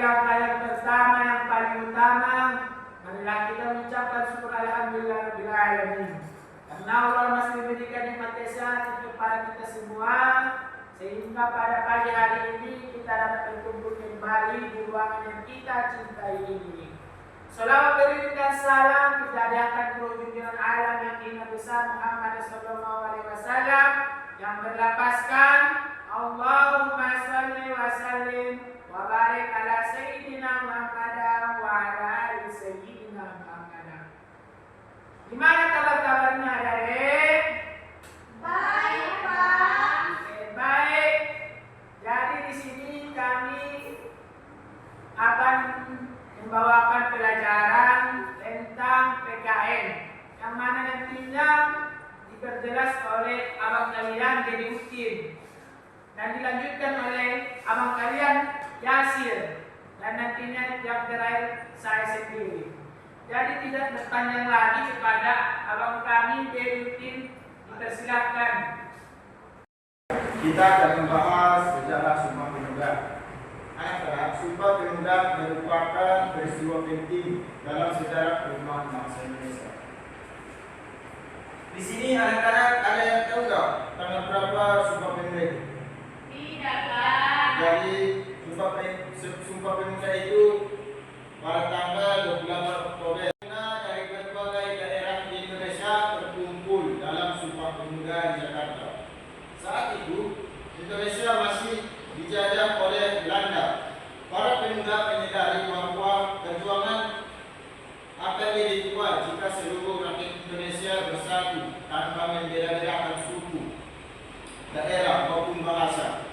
langkah yang pertama yang paling utama, marilah kita mengucapkan syukur alhamdulillah rabbil alamin. Karena Allah masih memberikan nikmat sehat kepada kita semua, sehingga pada pagi hari ini kita dapat berkumpul kembali di ruangan yang kita cintai ini. Salawat berikan salam kita hadiahkan kepada junjungan alam yang inna besar Muhammad sallallahu alaihi wasallam yang berlapaskan Allahumma salli wa sallim wa barik ala sayyidina Muhammad wa ala ali sayyidina Muhammad. Gimana kabar-kabarnya adik? Baik, Pak. Baik. Jadi di sini kami akan membawakan pelajaran tentang PKN yang mana nantinya diperjelas oleh abang kalian Dedi Utin dan dilanjutkan oleh abang kalian Yasir dan nantinya yang terakhir saya sendiri. Jadi tidak berpanjang lagi kepada abang kami Dedi Utin, dipersilahkan. Kita akan membahas sejarah Sumpah Pemuda. Sumpah Pemuda merupakan peristiwa penting dalam sejarah perubahan bangsa Indonesia. Di sini anak-anak ada yang tahu nggak tanggal berapa Sumpah Pemuda itu? Tidak, Pak. Jadi Sumpah Pemuda itu pada tanggal 28 Oktober. Dari berbagai daerah di Indonesia terkumpul dalam Sumpah Pemuda di Jakarta. Saat itu Indonesia masih dijajah oleh Belanda. Para pemuda menyadari bahwa perjuangan akan jadi kuat jika seluruh rakyat Indonesia bersatu tanpa membeda-bedakan suku, daerah maupun bahasa.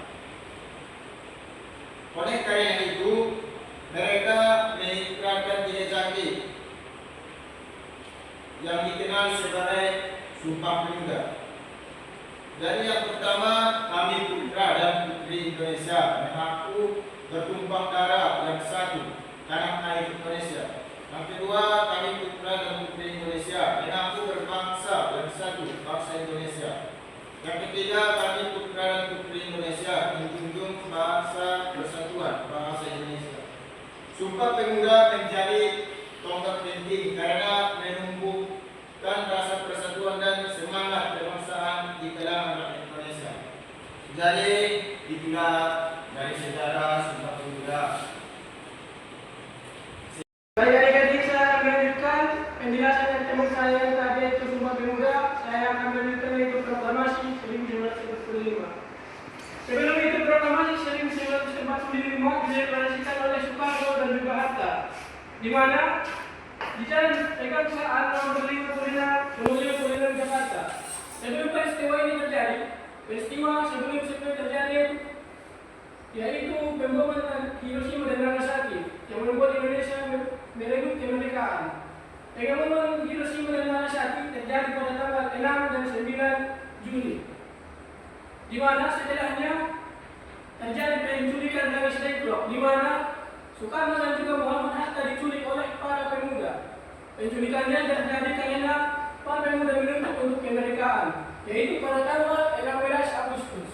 Oleh karena itu, mereka mengikrarkan JKT yang dikenal sebagai Sumpah Pemuda. Dari yang pertama, kami putra dan putri Indonesia mengaku bertumpah darah yang satu, tanah air Indonesia. Yang kedua, kami putra dan putri Indonesia mengaku berbangsa yang satu, bangsa Indonesia. Yang ketiga, kami putra dan putri Indonesia menjunjung bahasa persatuan, bahasa Indonesia. Sumpah Pemuda menjadi tonggak penting karena menumbuhkan rasa persatuan dan semangat kebangsaan di kalangan rakyat Indonesia. Jadi itulah dari sejarah Sumpah Pemuda. Baik adik-adik, saya akan melanjutkan penjelasan yang teman saya yang tadi itu Sumpah Pemuda. Saya akan melanjutkan itu proklamasi 1945. Sebelum itu proklamasi 1945 dideklarasikan oleh Soekarno dan juga Hatta, di mana di jalan Pegangsaan nomor 55 Jakarta. Sebelum peristiwa ini terjadi, sebelum terjadi yaitu pemboman Hiroshima dan Nagasaki yang membuat Indonesia merebut kemerdekaan. Pemboman Hiroshima dan Nagasaki terjadi pada tanggal 6 dan 9 Juli, di mana setelahnya terjadi penculikan dari Sleikrop, di mana Soekarno dan juga Muhammad Hatta diculik oleh para pemuda. Penculikannya terjadi karena para pemuda menuntut untuk kemerdekaan, yaitu pada tanggal 16 Agustus.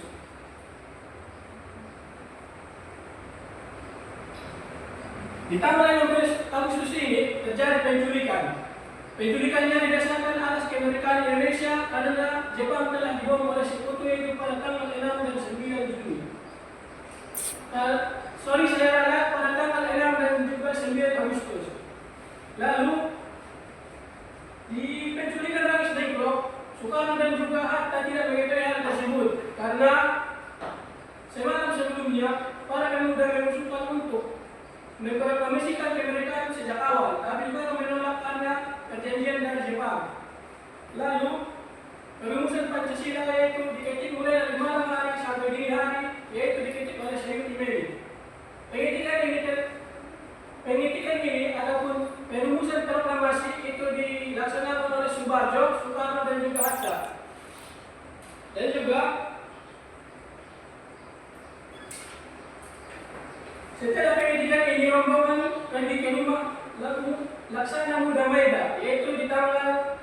Di tanggal 16 Agustus ini terjadi penculikan. Penculikannya didasarkan atas kemerdekaan Indonesia karena Jepang telah dibom oleh Sekutu itu pada tanggal 6 dan 9 Juli. Saya lihat pada tanggal 6 dan juga 9 Agustus. Lalu di penculikan Rais Sleikrop, Soekarno dan juga Hatta tidak mengetahui hal tersebut karena semalam sebelumnya para pemuda mengusulkan untuk memproklamasikan kemerdekaan sejak awal, tapi juga menolak karena perjanjian dari Jepang. Lalu perumusan Pancasila yaitu diketik mulai dari malam hari sampai dini hari, yaitu diketik oleh Syekh Imeli. Pengetikan ini ataupun perumusan proklamasi itu dilaksanakan oleh Subarjo, Soekarno dan juga Hatta. Dan juga setelah pengetikan ini rombongan pergi ke rumah Laksana Muda Maeda, yaitu di tanggal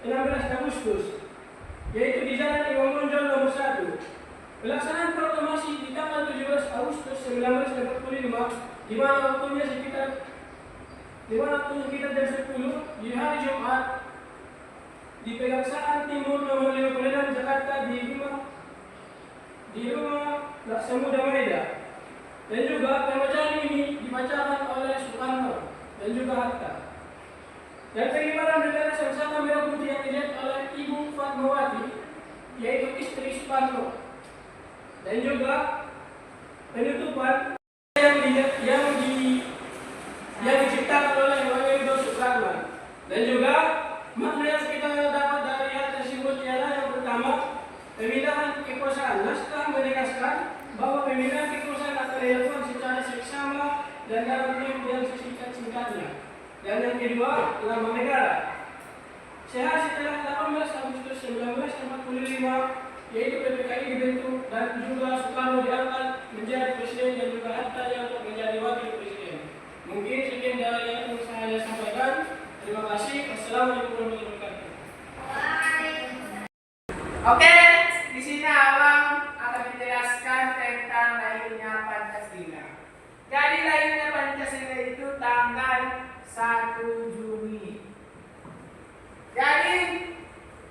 16 Agustus, yaitu di Jalan Imam Bonjol nomor 1. Pelaksanaan proklamasi di tanggal 17 Agustus 1945, di mana waktunya sekitar jam 10 di hari Jumat di Pegangsaan Timur nomor 56 Jakarta di rumah Laksamuda Maeda. Dan juga pembacaan ini dibacakan oleh Soekarno dan juga Hatta. Dan pengibaran bendera Sangsa Merah Putih yang dilihat oleh Ibu Fatmawati, yaitu istri Soekarno. Dan juga penutupan yang diciptakan oleh Wahyu Soekarno. Dan juga makna yang kita dapat dari hal tersebut ialah yang pertama, pemindahan kekuasaan. Naskah menegaskan bahwa pemindahan kekuasaan akan dilakukan secara seksama dan dalam tempo yang sesingkat-singkatnya. Dan yang kedua, lambang negara. Sehari setelah 18 Agustus 1945, yaitu PPKI dibentuk dan juga Soekarno diangkat menjadi presiden dan juga Hatta yang menjadi wakil presiden. Mungkin sekian dari yang ingin saya sampaikan. Terima kasih. Wassalamualaikum warahmatullahi wabarakatuh. Oke, di sini Awang akan menjelaskan tentang lahirnya Pancasila. Jadi lahirnya Pancasila itu tanggal 1 Juni. Jadi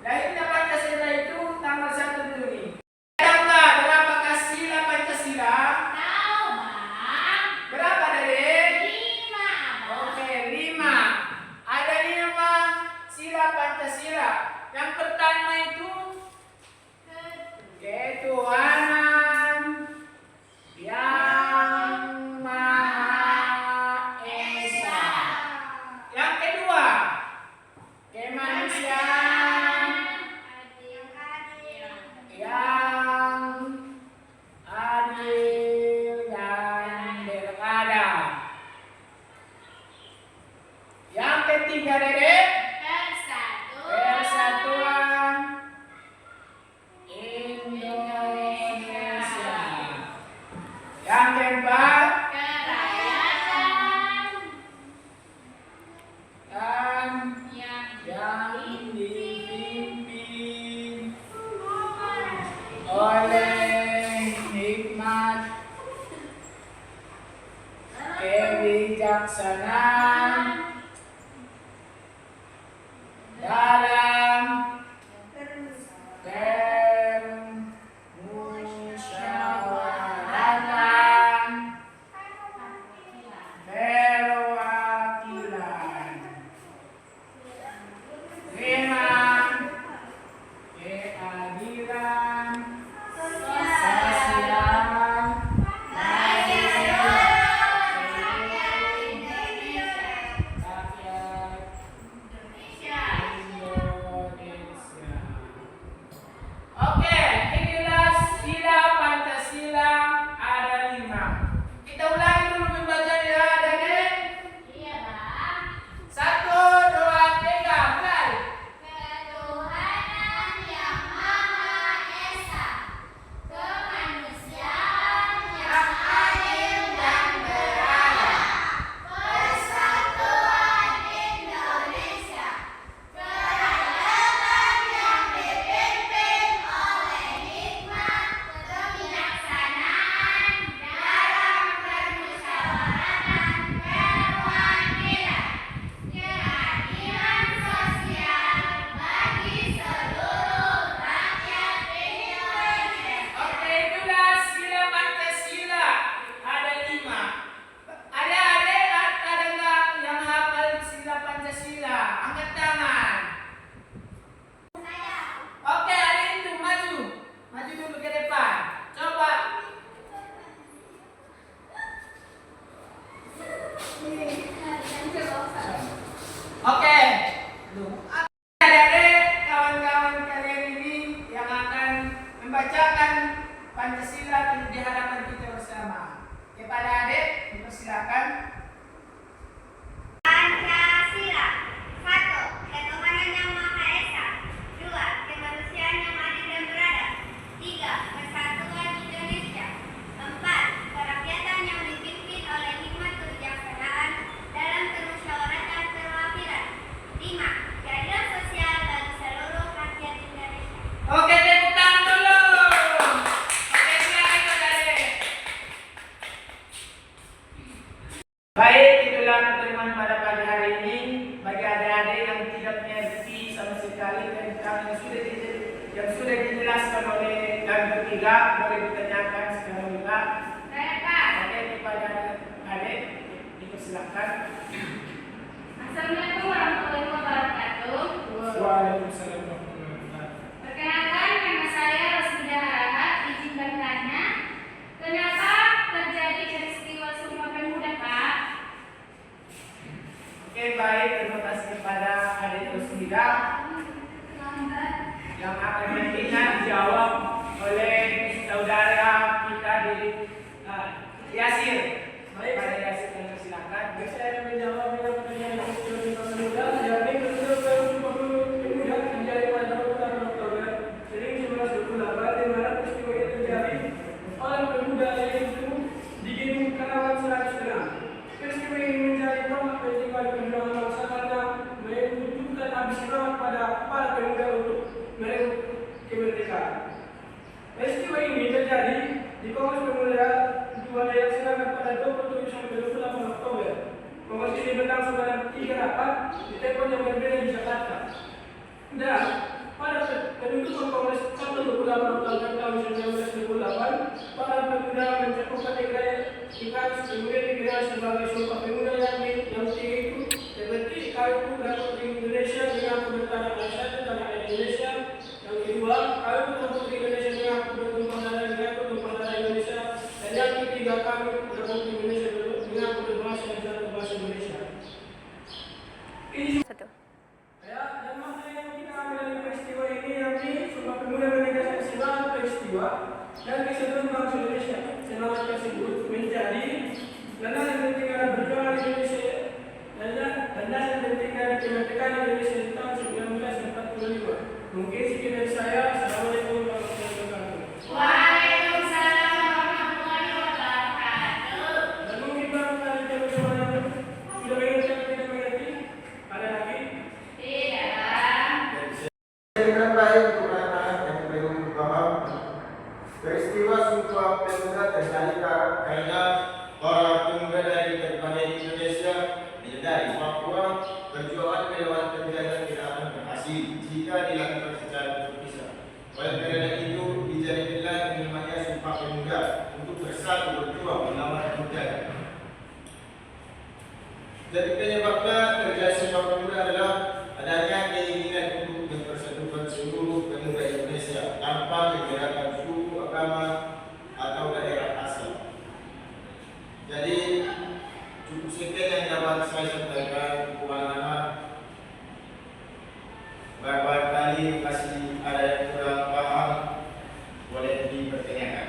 lahirnya Pancasila itu tanggal 1 Juni. Tanggal berapakah sila Pancasila? Tahu, Bang. Berapa dari? 5, Bang. Oke, 5. Ada 5 sila Pancasila. Yang pertama itu ketuhanan yang Maha Esa. Yang kedua, kemanusiaan yang adil dan beradab. Yang ketiga, Dedek, persatuan Indonesia. Yang keempat, dan yang dipimpin oleh hikmat, kebijaksanaan dalam permusyawaratan perwakilan. 5, keadilan sosial Baik, itulah pertemuan pada pagi hari ini. Bagi adik-adik yang tidak mengerti sama sekali tentang yang sudah dijelaskan oleh dan ketiga, boleh ditanyakan sekarang juga. Oke, kepada adik, dipersilakan. Assalamualaikum warahmatullahi wabarakatuh. Waalaikumsalam warahmatullahi wabarakatuh. Perkenalkan, nama saya Rosmida Harahat. Izin bertanya, kenapa terjadi peristiwa Sumpah Pemuda, Pak? Oke, baik, terima kasih kepada adik Rosmida yang akan nantinya dijawab oleh saudara kita di Yasir. Baik. Pada Yasir, silakan. Saya menjawab pertanyaan peristiwa Sumpah Pemuda. Jadi peristiwa Sumpah Pemuda terjadi pada 28 Oktober 1928, di mana peristiwa itu terjadi oleh pemuda yaitu di Gunung Karawang 106. Peristiwa ini menjadi tonggak penting bagi perjuangan bangsa karena membutuhkan habis semangat pada para pemuda untuk merebut kemerdekaan. Peristiwa ini terjadi di Kongres Pemuda 2 yang dilaksanakan pada 27 sampai 28 Oktober. Kongres ini berlangsung dalam 3 rapat di tempat yang berbeda di Jakarta. Dan pada penutupan Kongres tanggal 28 Oktober tahun 1928, para pemuda mencakup ikan kemudian dikenal sebagai Sumpah Pemuda yang tiga itu seperti Kawin Pemuda Putri Indonesia dengan kebenaran satu tanah air Indonesia. Yang kedua, Kawin Pemuda Putri Indonesia dengan kebenaran darah dengan kebenaran darah Indonesia. Dan yang ketiga, Kawin Pemuda Putri Indonesia dengan kebenaran dan bahasa Indonesia. Ini dan makna yang kita ambil dari peristiwa ini yakni Sumpah Pemuda menegaskan semangat peristiwa dan kesatuan bangsa Indonesia. Semangat tersebut menjadi landasan penting dalam perjuangan Indonesia dan landasan penting dari kemerdekaan Indonesia di tahun 1945. Mungkin sekian dari saya. Assalamualaikum warahmatullahi wabarakatuh. Waalaikumsalam warahmatullahi wabarakatuh. Dan mungkin barangkali teman-teman yang sudah mengerti atau tidak mengerti, ada lagi? Tidak. Dengan baik untuk anak-anak yang belum paham, peristiwa Sumpah Pemuda terjadi karena para pemuda dari berbagai Indonesia menyadari bahwa perjuangan melawan penjajah tidak akan berhasil jika dilakukan secara terpisah. Oleh karena itu, dijadikanlah yang namanya Sumpah Pemuda untuk bersatu berjuang melawan penjajah. Jadi penyebabnya terjadi Sumpah Pemuda adalah adanya keinginan untuk mempersatukan seluruh pemuda Indonesia tanpa membedakan suku, agama, atau daerah asal. Jadi cukup sekian yang dapat saya sampaikan kepada barangkali masih ada yang kurang paham boleh dipertanyakan.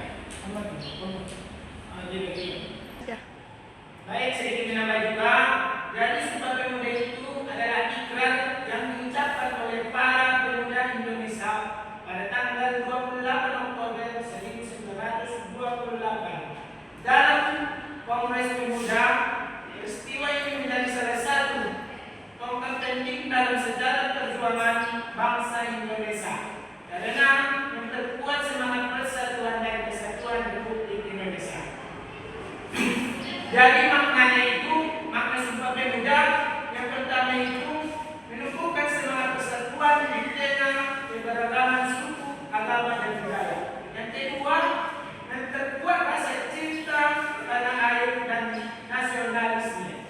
Baik, sedikit menambah juga. Jadi Sumpah Pemuda itu adalah ikrar yang diucapkan oleh para pemuda Indonesia pada tanggal 28 Oktober 1928 dalam Kongres Pemuda. Peristiwa ini menjadi salah satu tonggak penting dalam sejarah perjuangan bangsa Indonesia karena memperkuat semangat persatuan dan kesatuan Republik Indonesia. Jadi maknanya itu, makna Sumpah Pemuda yang pertama itu menumbuhkan semangat persatuan di tengah keberagaman suku, agama, dan budaya. Yang kedua, memperkuat rasa cinta tanah air dan nasionalisme.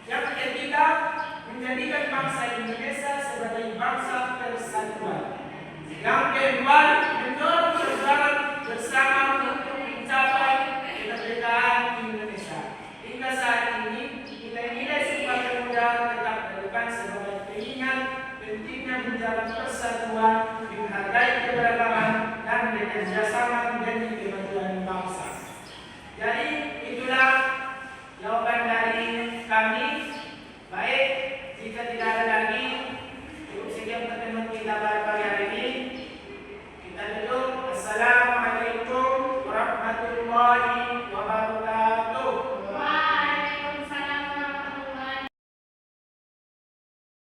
Yang ketiga, menjadikan bangsa Indonesia sebagai bangsa persatuan. Yang kedua, mendorong perjuangan bersama untuk mencapai kemerdekaan Indonesia. Hingga saat ini, nilai-nilai Sumpah Pemuda tetap relevan sebagai pengingat pentingnya menjaga persatuan, menghargai keberagaman, dan bekerja sama demi kemajuan bangsa. Jadi itulah jawaban dari kami